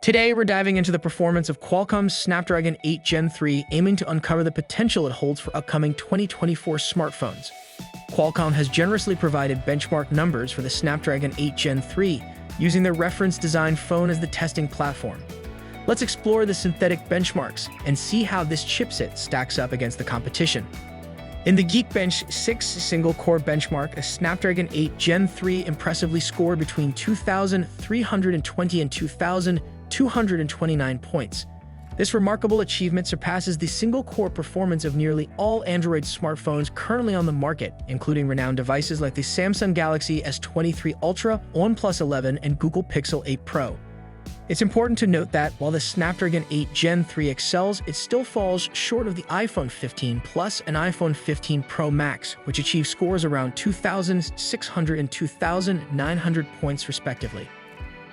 Today, we're diving into the performance of Qualcomm's Snapdragon 8 Gen 3, aiming to uncover the potential it holds for upcoming 2024 smartphones. Qualcomm has generously provided benchmark numbers for the Snapdragon 8 Gen 3, using their reference-designed phone as the testing platform. Let's explore the synthetic benchmarks and see how this chipset stacks up against the competition. In the Geekbench 6 single-core benchmark, a Snapdragon 8 Gen 3 impressively scored between 2,320 and 2,229 points. This remarkable achievement surpasses the single-core performance of nearly all Android smartphones currently on the market, including renowned devices like the Samsung Galaxy S23 Ultra, OnePlus 11, and Google Pixel 8 Pro. It's important to note that, while the Snapdragon 8 Gen 3 excels, it still falls short of the iPhone 15 Plus and iPhone 15 Pro Max, which achieve scores around 2,600 and 2,900 points respectively.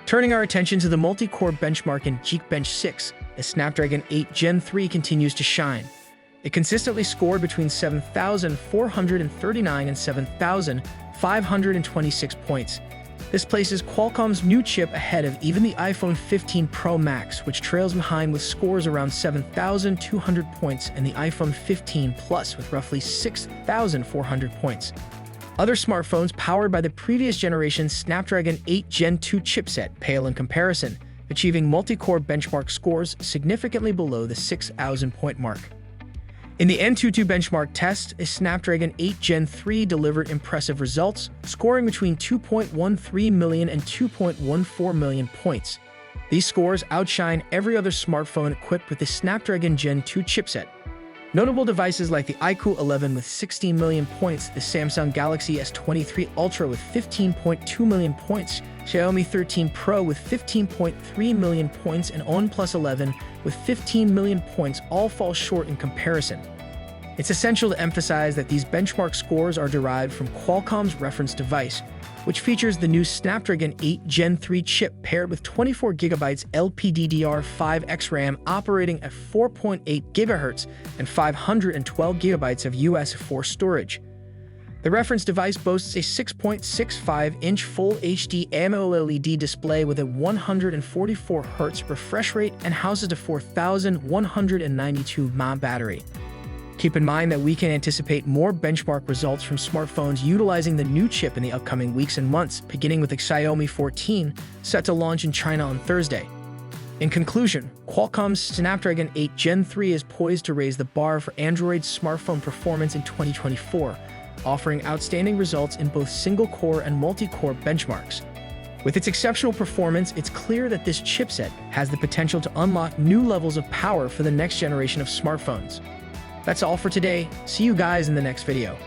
Turning our attention to the multi-core benchmark in Geekbench 6, the Snapdragon 8 Gen 3 continues to shine. It consistently scored between 7,439 and 7,526 points. This places Qualcomm's new chip ahead of even the iPhone 15 Pro Max, which trails behind with scores around 7,200 points, and the iPhone 15 Plus with roughly 6,400 points. Other smartphones powered by the previous generation's Snapdragon 8 Gen 2 chipset pale in comparison, achieving multi-core benchmark scores significantly below the 6,000-point mark. In the AnTuTu benchmark test, a Snapdragon 8 Gen 3 delivered impressive results, scoring between 2.13 million and 2.14 million points. These scores outshine every other smartphone equipped with the Snapdragon Gen 2 chipset. Notable devices like the iQOO 11 with 16 million points, the Samsung Galaxy S23 Ultra with 15.2 million points, Xiaomi 13 Pro with 15.3 million points, and OnePlus 11 with 15 million points all fall short in comparison. It's essential to emphasize that these benchmark scores are derived from Qualcomm's reference device, which features the new Snapdragon 8 Gen 3 chip paired with 24GB LPDDR5X RAM operating at 4.8 GHz and 512GB of US4 storage. The reference device boasts a 6.65-inch Full HD AMOLED display with a 144Hz refresh rate and houses a 4,192 mAh battery. Keep in mind that we can anticipate more benchmark results from smartphones utilizing the new chip in the upcoming weeks and months, beginning with the Xiaomi 14, set to launch in China on Thursday. In conclusion, Qualcomm's Snapdragon 8 Gen 3 is poised to raise the bar for Android smartphone performance in 2024, offering outstanding results in both single-core and multi-core benchmarks. With its exceptional performance, it's clear that this chipset has the potential to unlock new levels of power for the next generation of smartphones. That's all for today. See you guys in the next video.